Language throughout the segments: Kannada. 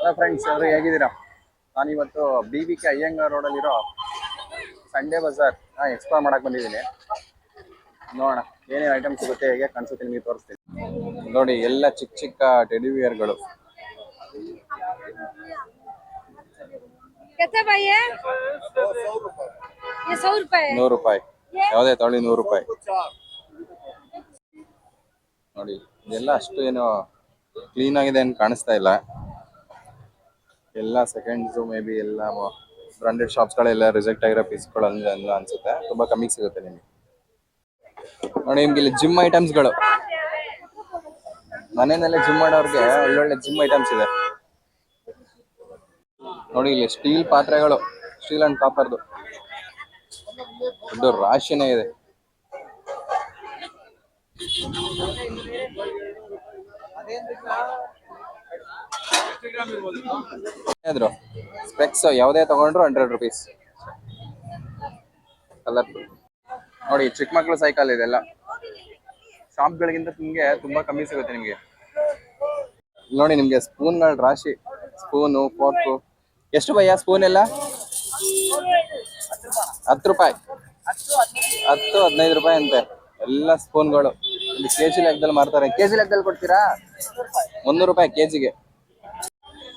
ಹಲೋ ಫ್ರೆಂಡ್ಸ್, ಎಲ್ಲರೂ ಹೇಗಿದ್ದೀರಾ? ನಾನಿವತ್ತು BBK ಅಯ್ಯಂಗಾರ್ ರೋಡಲ್ಲಿರೋ ಸಂಡೇ ಬಜಾರ್ ಎಕ್ಸ್ಪ್ಲೋರ್ ಮಾಡಕ್ಕೆ ಬಂದಿದ್ದೀನಿ. ನೋಡೋಣ ಏನೇನು ಐಟಮ್ ಸಿಗುತ್ತೆ, ಹೇಗೆ ಕಾಣಿಸುತ್ತೆ ನಿಮಗೆ ತೋರಿಸ್ತೀನಿ. ನೋಡಿ, ಎಲ್ಲ ಚಿಕ್ಕ ಚಿಕ್ಕ ಟೆಡಿಬಿಯರ್ಗಳು. ₹100. ಯಾವುದೇ ತಗೊಳ್ಳಿ ₹100. ನೋಡಿ, ಇದೆಲ್ಲ ಅಷ್ಟು ಏನು ಕ್ಲೀನ್ ಆಗಿದೆ ಅಂತ ಕಾಣಿಸ್ತಾ ಇಲ್ಲ. ಎಲ್ಲ ಸೆಕೆಂಡ್ಸು ಮೇ ಬಿ ಎಲ್ಲ ಬ್ರಾಂಡೆಡ್ ಶಾಪ್ಸ್ಗಳೆಲ್ಲ ರಿಜೆಕ್ಟ್ ಆಗಿರೋ ಪೀಸ್ಗಳು ಎಲ್ಲ ಅನ್ಸುತ್ತೆ. ತುಂಬಾ ಕಮ್ಮಿಗೆ ಸಿಗುತ್ತೆ ನಿಮಗೆ. ನೋಡಿ, ನಿಮ್ಗೆ ಇಲ್ಲಿ ಜಿಮ್ ಐಟಮ್ಸ್ಗಳು, ಮನೆಯಲ್ಲೇ ಜಿಮ್ ಮಾಡೋರಿಗೆ ಒಳ್ಳೊಳ್ಳೆ ಜಿಮ್ ಐಟಮ್ಸ್ ಇದೆ. ನೋಡಿ, ಇಲ್ಲಿ ಸ್ಟೀಲ್ ಪಾತ್ರೆಗಳು, ಸ್ಟೀಲ್ ಅಂಡ್ ಕಾಪರ್ದು ದೊಡ್ಡ ರಾಶಿನೇ ಇದೆ. ಸ್ಪೆಕ್ಸ್ ಯಾವುದೇ ತಗೊಂಡ್ರು ₹100 ಕಲರ್ಫುಲ್. ನೋಡಿ, ಚಿಕ್ಕ ಮಕ್ಕಳು ಸೈಕಲ್ ಇದೆಲ್ಲ ಶಾಪ್ಗಳಿಗಿಂತ ನಿಮಗೆ ತುಂಬಾ ಕಮ್ಮಿ ಸಿಗುತ್ತೆ ನಿಮಗೆ. ನೋಡಿ, ನಿಮ್ಗೆ ಸ್ಪೂನ್ಗಳ ರಾಶಿ, ಸ್ಪೂನು, ಫೋರ್ಕು. ಎಷ್ಟು ಭಯ್ಯ ಸ್ಪೂನ್ ಎಲ್ಲ? ₹10, ₹10-15 ಅಂತೆ ಎಲ್ಲ ಸ್ಪೂನ್ಗಳು. ಇಲ್ಲಿ ಕೆಜಿ ಲೆಕ್ಕದಲ್ಲಿ ಮಾರ್ತಾರೆ. ಕೆಜಿ ಲೆಕ್ಕದಲ್ಲಿ ಕೊಡ್ತೀರಾ? ₹100 ಕೆಜಿಗೆ.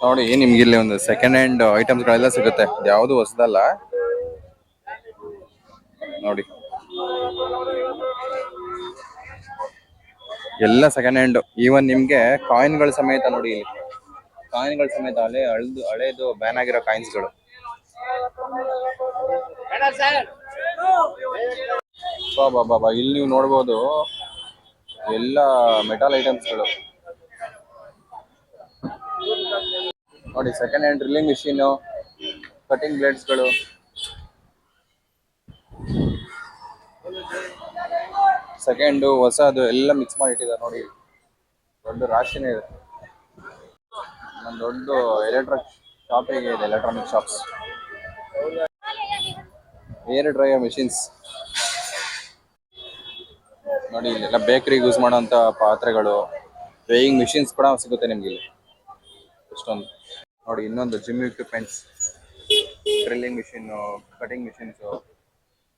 ನೋಡಿ, ನಿಮ್ಗೆ ಇಲ್ಲಿ ಒಂದು ಸೆಕೆಂಡ್ ಹ್ಯಾಂಡ್ ಐಟಮ್ಸ್ಗಳೆಲ್ಲ ಸಿಗುತ್ತೆ, ಯಾವುದು ಹೊಸದಲ್ಲ. ನೋಡಿ, ಎಲ್ಲ ಸೆಕೆಂಡ್ ಹ್ಯಾಂಡ್. ಈವನ್ ನಿಮ್ಗೆ ಕಾಯಿನ್ಗಳ ಸಮೇತ ನೋಡಿ, ಇಲ್ಲಿ ಕಾಯಿನ್ಗಳ ಸಮೇತ ಹಳೇದು ಬ್ಯಾನ್ ಆಗಿರೋ ಕಾಯಿನ್ಸ್ಗಳು. ಬಾಬಾ, ಇಲ್ಲಿ ನೀವು ನೋಡ್ಬೋದು ಎಲ್ಲ ಮೆಟಲ್ ಐಟಮ್ಸ್ಗಳು. ನೋಡಿ, second hand drilling machine, cutting ಬ್ಲೇಡ್ಸ್ಗಳು. ಸೆಕೆಂಡು, ಹೊಸದು ಎಲ್ಲ ಮಿಕ್ಸ್ ಮಾಡಿ ಇಟ್ಟಿದ್ದಾರೆ. ನೋಡಿ, ದೊಡ್ಡ ರಾಶಿನೇ ಇದೆ. ಒಂದು ದೊಡ್ಡ ಶಾಪಿಗೆ ಇದೆ, electronic shops. Air dryer machines. ನೋಡಿ, ಇಲ್ಲೆಲ್ಲ ಬೇಕರಿಗೆ ಯೂಸ್ ಮಾಡೋಂಥ ಪಾತ್ರೆಗಳು, ವೇಯಿಂಗ್ ಮಿಷಿನ್ಸ್ ಕೂಡ ಸಿಗುತ್ತೆ ನಿಮ್ಗೆ ಇಲ್ಲಿ ಎಷ್ಟೊಂದು. ನೋಡಿ, ಇನ್ನೊಂದು gym equipments, drilling machine, cutting machines,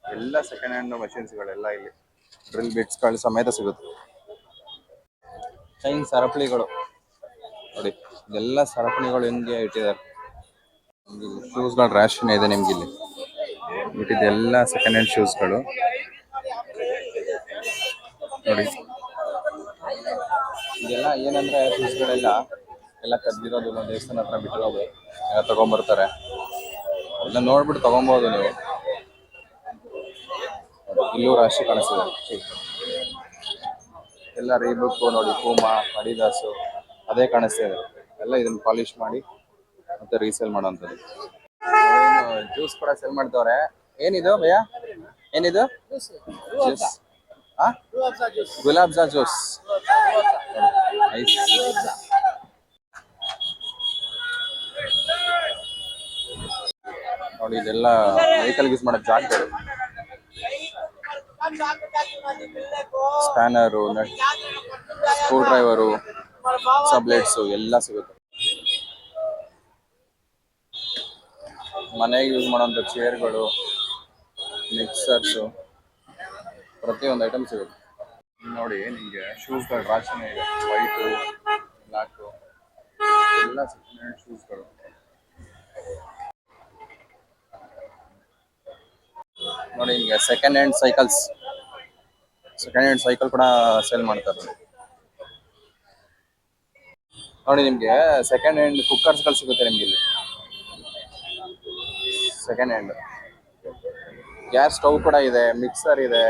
ಎಲ್ಲ ಸೆಕೆಂಡ್ ಹ್ಯಾಂಡ್ ಮಷಿನ್ಸ್ಗಳೆಲ್ಲ ಇಲ್ಲಿ ಡ್ರಿಲ್ ಬಿಟ್ಸ್ಗಳು ಸಮೇತ ಸಿಗುತ್ತೆ. ಚೈನ್ ಸರಪಳಿಗಳು ನೋಡಿ, ಇದೆಲ್ಲ ಸರಪಣಿಗಳು ಹೆಂಗೆ ಇಟ್ಟಿದ್ದಾರೆ. ಶೂಸ್ಗಳ ರ್ಯಾಶನ್ ಇದೆ ನಿಮ್ಗೆ ಇಲ್ಲಿ ಇಟ್ಟಿದ್ದೆಲ್ಲ ಸೆಕೆಂಡ್ ಹ್ಯಾಂಡ್ ಶೂಸ್ಗಳು. ನೋಡಿ, ಇದೆಲ್ಲ ಏನಂದ್ರೆ ಶೂಸ್ಗಳೆಲ್ಲ ಕದ್ದಿರೋದು, ದೇವಸ್ಥಾನ ಹತ್ರ ಬಿಟ್ಟಿರೋದು ಎಲ್ಲ ತಗೊಂಡ್ಬರ್ತಾರೆ. ಎಲ್ಲ ನೋಡ್ಬಿಟ್ಟು ತಗೊಬೋದು ನೀವು. ಇಲ್ಲೂ ರಾಶಿ ಕಾಣಿಸ್ತಿದೆ. ಎಲ್ಲ ರೀಬುಕ್ ನೋಡಿ, ಪೂಮಾ, ಅಡಿದಾಸು ಅದೇ ಕಾಣಿಸ್ತಿದೆ. ಎಲ್ಲ ಇದನ್ನ ಪಾಲಿಶ್ ಮಾಡಿ ಮತ್ತೆ ರೀಸೇಲ್ ಮಾಡೋಂಥದ್ದು. ಜ್ಯೂಸ್ ಕೂಡ ಸೇಲ್ ಮಾಡ್ತವ್ರೆ. ಏನಿದು ಭಯ್ಯ? ಏನಿದು ಜ್ಯೂಸ್? ಗುಲಾಬ್ ಜಾ ಜ್ಯೂಸ್. ನೋಡಿ, ಇದೆಲ್ಲ ವೆಹಿಕಲ್ ಯೂಸ್ ಮಾಡೋ ಜಾಗಗಳು. ಸ್ಪ್ಯಾನರು, ನಟ್, ಸ್ಕ್ರೂ ಡ್ರೈವರು, ಸಬ್ಲೆಟ್ಸು ಎಲ್ಲ ಸಿಗುತ್ತೆ. ಮನೆಗೆ ಯೂಸ್ ಮಾಡೋಂಥ ಚೇರ್ಗಳು, ಮಿಕ್ಸರ್ಸು, ಪ್ರತಿಯೊಂದು ಐಟಮ್ ಸಿಗುತ್ತೆ. ನೋಡಿ, ನಿಮಗೆ ಶೂಸ್ಗಳ ರಾಶಿನೇ ಇದೆ. ವೈಟು, ಬ್ಲ್ಯಾಕು ಎಲ್ಲ ಸೆಕೆಂಡ್ ಹ್ಯಾಂಡ್ ಶೂಸ್ಗಳು. ನೋಡಿ, ನಿಮಗೆ ಸೆಕೆಂಡ್ ಹ್ಯಾಂಡ್ ಸೈಕಲ್ ಕೂಡ ಸೇಲ್ ಮಾಡ್ತಾರೆ. ನೋಡಿ, ನಿಮಗೆ ಸೆಕೆಂಡ್ ಹ್ಯಾಂಡ್ ಕುಕ್ಕರ್ಸ್ಗಳು ಸಿಗುತ್ತೆ ನಿಮ್ಗೆ ಇಲ್ಲಿ. ಸೆಕೆಂಡ್ ಹ್ಯಾಂಡ್ ಗ್ಯಾಸ್ ಸ್ಟವ್ ಕೂಡ ಇದೆ, ಮಿಕ್ಸರ್ ಇದೆ.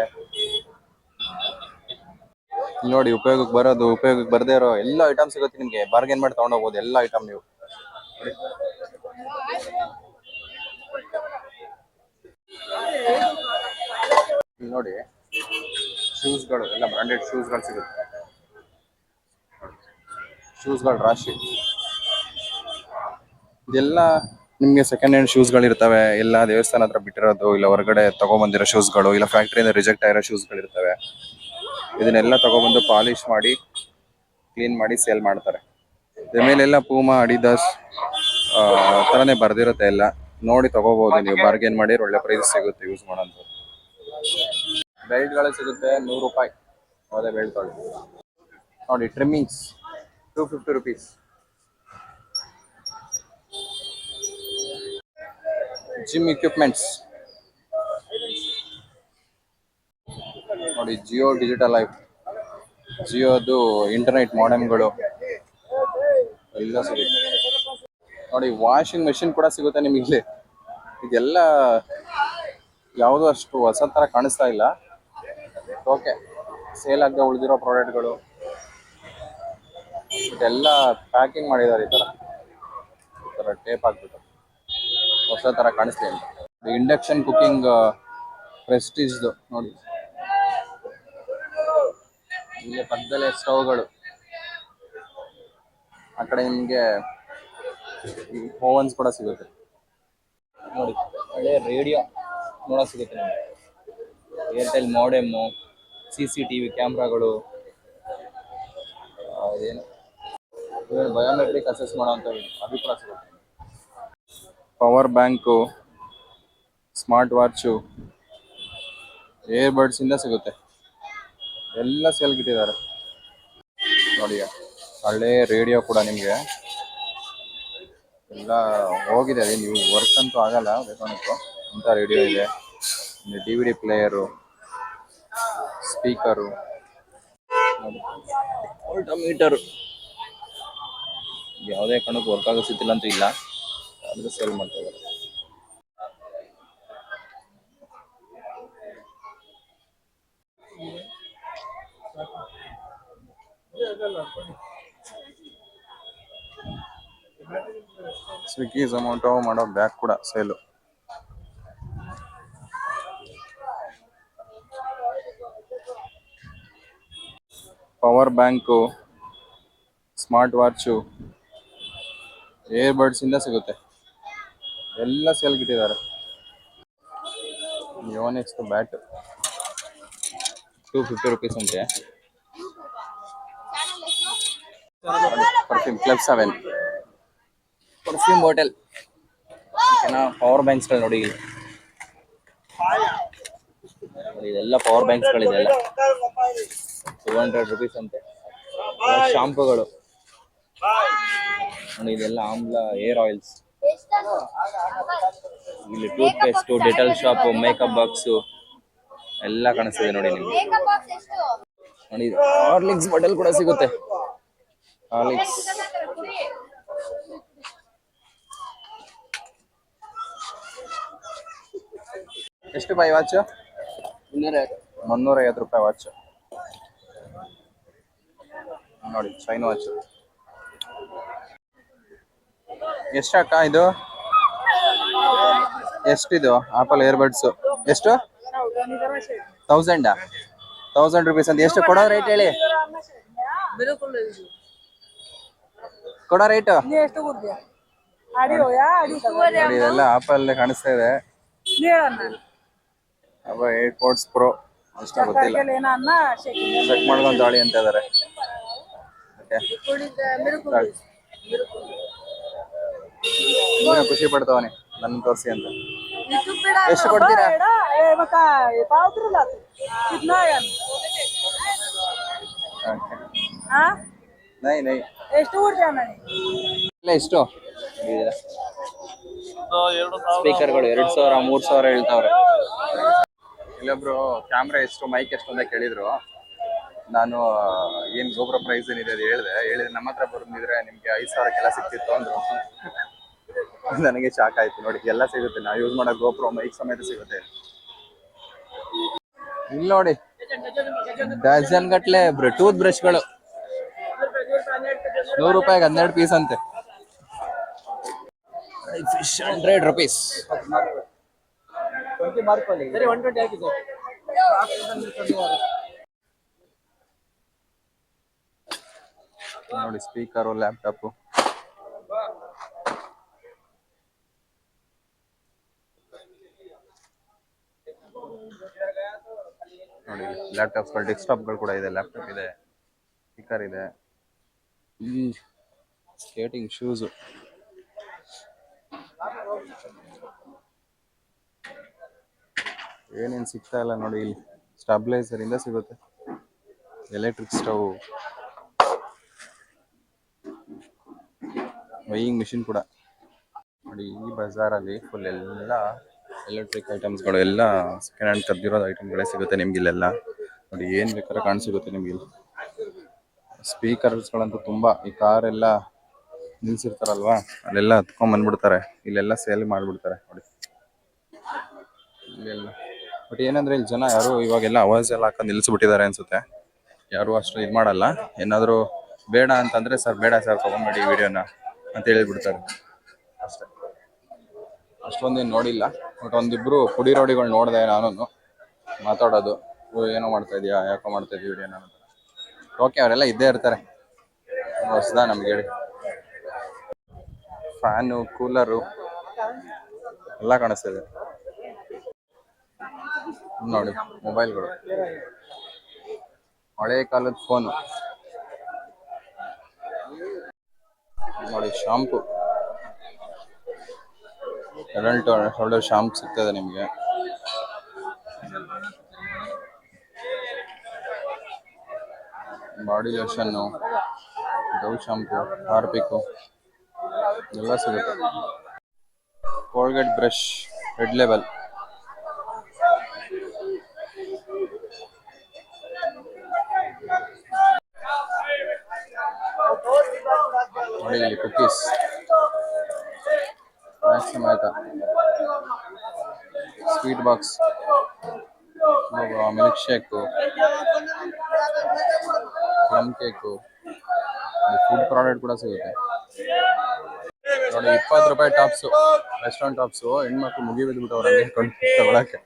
ನೋಡಿ, ಉಪಯೋಗಕ್ಕೆ ಬರೋದು, ಉಪಯೋಗಕ್ಕೆ ಬರದೇ ಇರೋ ಎಲ್ಲ ಐಟಮ್ ಸಿಗುತ್ತೆ ನಿಮ್ಗೆ. ಬಾರ್ಗೇನ್ ಮಾಡಿ ತಗೊಂಡೋಗ್ಬೋದು ಎಲ್ಲ ಐಟಮ್ ನೀವು. ನೋಡಿ, ಶೂಸ್ಗಳು ಎಲ್ಲ ಬ್ರಾಂಡೆಡ್ ಶೂಸ್ಗಳು ಸಿಗುತ್ತೆ. ಶೂಸ್ಗಳ ರಾಶಿ. ಇದೆಲ್ಲ ನಿಮಗೆ ಸೆಕೆಂಡ್ ಹ್ಯಾಂಡ್ ಶೂಸ್ಗಳು ಇರ್ತವೆ. ಎಲ್ಲ ದೇವಸ್ಥಾನ ಹತ್ರ ಬಿಟ್ಟಿರೋದು, ಇಲ್ಲ ಹೊರಗಡೆ ತಗೊಂಡ್ಬಂದಿರೋ ಶೂಸ್ಗಳು, ಇಲ್ಲ ಫ್ಯಾಕ್ಟ್ರಿಯಿಂದ ರಿಜೆಕ್ಟ್ ಆಗಿರೋ ಶೂಸ್ಗಳು ಇರ್ತವೆ. ಇದನ್ನೆಲ್ಲ ತಗೊಬಂದು ಪಾಲಿಶ್ ಮಾಡಿ ಕ್ಲೀನ್ ಮಾಡಿ ಸೇಲ್ ಮಾಡ್ತಾರೆ. ಇದ್ರ ಮೇಲೆಲ್ಲ ಪೂಮಾ, ಅಡಿದಾಸ್ ಥರನೇ ಬರ್ದಿರುತ್ತೆ ಎಲ್ಲ. ನೋಡಿ ತಗೋಬಹುದು ನೀವು, ಬಾರ್ಗೇನ್ ಮಾಡಿ ಒಳ್ಳೆ ಪ್ರೈಸ್ ಸಿಗುತ್ತೆ ಯೂಸ್ ಮಾಡೋಂಥ. ಬೆಲ್ಟ್ಗಳು ಸಿಗುತ್ತೆ 100 ರೂಪಾಯಿ. ಯಾವುದೇ ಬೆಲ್ಟ್ಗಳು ನೋಡಿ. ಟ್ರಿಮ್ಮಿಂಗ್ಸ್ 250 ರುಪೀಸ್. ಜಿಮ್ ಇಕ್ವಿಪ್ಮೆಂಟ್ಸ್ ನೋಡಿ. ಜಿಯೋ ಡಿಜಿಟಲ್ ಲೈಫ್, ಜಿಯೋದು ಇಂಟರ್ನೆಟ್ ಮಾಡೆಮ್ಗಳು ಎಲ್ಲ ಸಿಗುತ್ತೆ ನೋಡಿ. ವಾಷಿಂಗ್ ಮೆಷಿನ್ ಕೂಡ ಸಿಗುತ್ತೆ ನಿಮಗೆ ಇಲ್ಲಿ. ಇದೆಲ್ಲ ಯಾವುದೂ ಅಷ್ಟು ಹೊಸ ಥರ ಕಾಣಿಸ್ತಾ ಇಲ್ಲ. ಓಕೆ, ಸೇಲ್ ಆಗದೆ ಉಳಿದಿರೋ ಪ್ರಾಡಕ್ಟ್ಗಳು ಇದೆಲ್ಲ ಪ್ಯಾಕಿಂಗ್ ಮಾಡಿದ್ದಾರೆ ಈ ಥರ ಟೇಪ್ ಹಾಕ್ಬಿಟ್ಟು, ಹೊಸ ಥರ ಕಾಣಿಸ್ತಾ ಇಲ್ಲ. ಇಂಡಕ್ಷನ್ ಕುಕಿಂಗ್ ಪ್ರೆಸ್ಟೀಜ್ದು ನೋಡಿ. ಇಲ್ಲಿ ಪಕ್ಕದಲ್ಲೇ ಸ್ಟವ್ಗಳು, ಆ ಕಡೆ ನಿಮಗೆ ಓವನ್ಸ್ ಕೂಡ ಸಿಗುತ್ತೆ ನೋಡಿ. ಒಳ್ಳೆ ರೇಡಿಯೋ ನೋಡೋಕೆ ಸಿಗುತ್ತೆ ನಿಮಗೆ. ಏರ್ಟೆಲ್ ಮಾಡೆಮ್ಮು, CCTV ಕ್ಯಾಮ್ರಾಗಳು, ಅದೇನು ಬಯೋಮೆಟ್ರಿಕ್ ಅಸೆಸ್ ಮಾಡೋಂಥ ಅದು ಕೂಡ ಸಿಗುತ್ತೆ. ಪವರ್ ಬ್ಯಾಂಕು, ಸ್ಮಾರ್ಟ್ ವಾಚು, ಏರ್ಬಡ್ಸಿಂದ ಸಿಗುತ್ತೆ. ಎಲ್ಲ ಸೇಲ್ಗಿಟ್ಟಿದ್ದಾರೆ ನೋಡಿ. ಹಳೆ ರೇಡಿಯೋ ಕೂಡ ನಿಮಗೆ ಎಲ್ಲ ಹೋಗಿದೆ. ನೀವು ವರ್ಕ್ ಅಂತೂ ಆಗಲ್ಲ ಬೇಕಂತ ಇಂಥ ರೇಡಿಯೋ ಇದೆ. DVD ಪ್ಲೇಯರು, ಸ್ಪೀಕರು, ಮೀಟರು ಯಾವುದೇ ಕಾರಣಕ್ಕೂ ವರ್ಕ್ ಆಗೋ ಸ್ಥಿತಿಲ್ಲ ಅಂತೂ ಇಲ್ಲ, ಅಂದರೆ ಸೇಲ್ ಮಾಡ್ತಾ ಇದ್ದಾರೆ. ಸ್ವಿಗ್ಗಿ ಝೊಮ್ಯಾಟೊ ಮಾಡೋ ಬ್ಯಾಗ್ ಕೂಡ sale. Power bank, smart watch, ಏರ್ಬಡ್ಸಿಂದ ಸಿಗುತ್ತೆ. ಎಲ್ಲ ಸೇಲ್ಗಿಟ್ಟಿದ್ದಾರೆ. ಯೋನೆಕ್ಸ್ ಬ್ಯಾಟ್ 250 ರುಪೀಸ್ ಅಂತೆ. Perfume club 7 perfume bottle. Power ಬ್ಯಾಂಕ್ಸ್ಗಳು ನೋಡಿ. ಇದೆಲ್ಲ ಪವರ್ ಬ್ಯಾಂಕ್ಸ್ಗಳಿದೆಲ್ಲ 200 ರುಪೀಸ್ ಅಂತೆ. ಶಾಂಪುಗಳು ನೋಡಿ. ಇದೆಲ್ಲ ಆಮ್ಲ ಏರ್ ಆಯಿಲ್ಸ್. ಇಲ್ಲಿ tooth paste, Dettol soap, makeup box ಎಲ್ಲ ಕಾಣಿಸ್ತಿದೆ ನೋಡಿ ನಿಮ್ಗೆ. ನೋಡಿ ಹಾರ್ಲಿಕ್ಸ್ ಬಾಟಲ್ ಕೂಡ ಸಿಗುತ್ತೆ. ಹಾರ್ಲಿಕ್ಸ್ ಎಷ್ಟು ಬಾಯಿ ವಾಚ್? 350 ರೂಪಾಯಿ ವಾಚ್ ನೋಡಿ. ಚೈನ್ ವಾಚ್ ಎಷ್ಟಕ್ಕ ಇದು? ಎಷ್ಟಿದು ಆಪಲ್ ಏರ್ಬಡ್ಸು? ಎಷ್ಟು? 1000 ರುಪೀಸ್ ಅಂತ. ಎಷ್ಟು ಕೊಡೋ ರೇಟ್ ಹೇಳಿ? ಕೊಡೋ ರೇಟ್ ಇದೆಲ್ಲ ಆಪಲ್ ಕಾಣಿಸ್ತಾ ಇದೆ. ಅಬ್ಬ ಏರ್ಪೋರ್ಟ್ಸ್ ಪ್ರೋ ಅಷ್ಟು ಗೊತ್ತಿಲ್ಲ. ಚೆಕ್ ಮಾಡ್ಕೊಂಡು ತಾಳಿ ಅಂತ ಇದಾರೆ. ಖುಷಿ ಪಡ್ತಾವನೆ ನನ್ನ ತೋರಿಸಿ ಅಂತ. ಎಷ್ಟು ಕೊಡ್ತೀರಾ? ಎಷ್ಟು ಸ್ಪೀಕರ್ಗಳು? 2000 3000 ಹೇಳ್ತಾವ್ರೆ. ಇಲ್ಲೊಬ್ರು ಕ್ಯಾಮ್ರಾ ಎಷ್ಟು, ಮೈಕ್ ಎಷ್ಟು ಅಂತ ಕೇಳಿದ್ರು. ನಾನು ಏನ್ ಗೋಪುರ ಪ್ರೈಸ್ ಏನಿದೆ ಅದು ಹೇಳಿದ್ರೆ ನಮ್ಮ ಹತ್ರ ಬಂದಿದ್ರೆ ನಿಮ್ಗೆ 5000 ಸಿಕ್ತಿತ್ತು ಅಂದ್ರು. ನನಗೆ ಶಾಕ್ ಆಯ್ತು ನೋಡಿ. ಎಲ್ಲ ಸಿಗುತ್ತೆ, ನಾವು ಯೂಸ್ ಮಾಡೋ ಗೋಪುರ ಮೈಕ್ ಸಮೇತ ಸಿಗುತ್ತೆ. ಇಲ್ಲಿ ನೋಡಿ ಡಜನ್ ಗಟ್ಲೆ ಟೂತ್ ಬ್ರಷ್ಗಳು 100 ರೂಪಾಯಿಗೆ 12 ಪೀಸ್ ಅಂತೆ. Fish 100 rupees. ನೋಡಿ ಸ್ಪೀಕರು, ಲ್ಯಾಪ್ಟಾಪ್ ನೋಡಿ. ಲ್ಯಾಪ್ಟಾಪ್ಸ್ಗಳು, ಡೆಸ್ಕ್ಟಾಪ್ಗಳು ಕೂಡ ಇದೆ. ಲ್ಯಾಪ್ಟಾಪ್ ಇದೆ, ಸ್ಪೀಕರ್ ಇದೆ. ಸ್ಕೇಟಿಂಗ್ ಶೂಸು ಏನೇನು ಸಿಗ್ತಾ ಇಲ್ಲ ನೋಡಿ ಇಲ್ಲಿ. ಸ್ಟೆಬಿಲೈಸರ್ ಇಂದ ಸಿಗುತ್ತೆ, ಎಲೆಕ್ಟ್ರಿಕ್ ಸ್ಟವ್, ವೈಯಿಂಗ್ ಮಿಷಿನ್ ಕೂಡ ನೋಡಿ. ಈ ಬಜಾರಲ್ಲಿ ಫುಲ್ ಎಲ್ಲ ಎಲೆಕ್ಟ್ರಿಕ್ ಐಟಮ್ಸ್ಗಳು ಎಲ್ಲ ಸೆಕೆಂಡ್ ಹ್ಯಾಂಡ್ ಕದ್ದಿರೋದು ಐಟಮ್ಗಳೇ ಸಿಗುತ್ತೆ ನಿಮ್ಗೆ ಇಲ್ಲೆಲ್ಲ. ನೋಡಿ ಏನು ಬೇಕಾದ್ರೆ ಕಾಣಿಸಿಗುತ್ತೆ ನಿಮ್ಗೆ ಇಲ್ಲಿ. ಸ್ಪೀಕರ್ಸ್ಗಳಂತೂ ತುಂಬ, ಈ ಕಾರೆಲ್ಲ ನಿಲ್ಸಿರ್ತಾರಲ್ವಾ ಅಲ್ಲೆಲ್ಲ ಹತ್ಕೊಂಡ್ ಬಂದ್ಬಿಡ್ತಾರೆ, ಇಲ್ಲೆಲ್ಲ ಸೇಲ್ ಮಾಡಿಬಿಡ್ತಾರೆ ನೋಡಿ ಇಲ್ಲೆಲ್ಲ. ಬಟ್ ಏನಂದ್ರೆ ಇಲ್ಲಿ ಜನ ಯಾರು ಇವಾಗೆಲ್ಲ ಅವಾಜ್ ಎಲ್ಲ ಹಾಕೊಂಡು ನಿಲ್ಸ್ಬಿಟ್ಟಿದ್ದಾರೆ ಅನ್ಸುತ್ತೆ. ಯಾರು ಅಷ್ಟು ಇದು ಮಾಡಲ್ಲ. ಏನಾದರೂ ಬೇಡ ಅಂತಂದ್ರೆ ಸರ್ ಬೇಡ ಸರ್ ತಗೊಂಬೇಡಿ ವಿಡಿಯೋನ ಅಂತ ಹೇಳಿಬಿಡ್ತಾರೆ ಅಷ್ಟೇ. ಅಷ್ಟೊಂದೇನು ನೋಡಿಲ್ಲ. ಬಟ್ ಒಂದಿಬ್ರು ಪುಡಿ ರೋಡಿಗಳು ನೋಡಿದೆ ನಾನು ಮಾತಾಡೋದು, ಏನೋ ಮಾಡ್ತಾ ಇದೀಯಾ, ಯಾಕೋ ಮಾಡ್ತಾ ಇದೀವಿ ವಿಡಿಯೋನ ಅಂತ. ಓಕೆ, ಅವರೆಲ್ಲ ಇದ್ದೇ ಇರ್ತಾರೆ. ಹೊಸದಾ ನಮ್ಗೆ ಹೇಳಿ. ಫ್ಯಾನು, ಕೂಲರು ಎಲ್ಲ ಕಾಣಿಸ್ತಿದೆ ನೋಡಿ. ಮೊಬೈಲ್ಗಳು, ಹಳೆ ಕಾಲದ ಫೋನು ನೋಡಿ. ಶಾಂಪು, ಅಡಲ್ಟ್ ಶೋಲ್ಡರ್ ಶಾಂಪು ಸಿಗ್ತದೆ ನಿಮಗೆ. ಬಾಡಿ ಲೋಷನ್ನು, ಡವ್ ಶಾಂಪು, ಹಾರ್ಪಿಕ್ಕು ಎಲ್ಲ ಸಿಗುತ್ತೆ. ಕೋಲ್ಗೇಟ್ ಬ್ರಷ್, ರೆಡ್ ಲೆಬಲ್, ನೋಡಿ ಇಲ್ಲಿ ಕುಕ್ಕೀಸ್, ಸ್ನ್ಯಾಕ್ಸ್ ಸಮೇತ, sweet box, milk shake, plum cake, food product ಕೂಡ ಸಿಗುತ್ತೆ ನೋಡಿ. 20 ರೂಪಾಯಿ ಟಾಪ್ಸು, ರೆಸ್ಟೋರೆಂಟ್ ಟಾಪ್ಸು. ಹೆಣ್ಮಕ್ಳು ಮುಗಿ ಬಿದ್ದುಬಿಟ್ಟು ಅವ್ರು ಹಂಗೆ ತಗೊಳಕ್ಕೆ.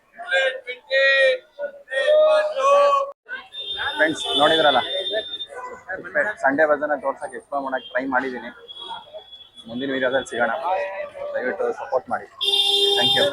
ಫ್ರೆಂಡ್ಸ್ ನೋಡಿದ್ರಲ್ಲ, ಸಂಡೇ ಬಜಾರ್ನ ತೋರ್ಸಕ್ಕೆ ಎಕ್ಸ್ಪ್ಲೋರ್ ಮಾಡೋಕ್ಕೆ ಟ್ರೈ ಮಾಡಿದ್ದೀನಿ. ಮುಂದಿನ ವೀಡಿಯೋದಲ್ಲಿ ಸಿಗೋಣ. ದಯವಿಟ್ಟು ಸಪೋರ್ಟ್ ಮಾಡಿ. Thank you.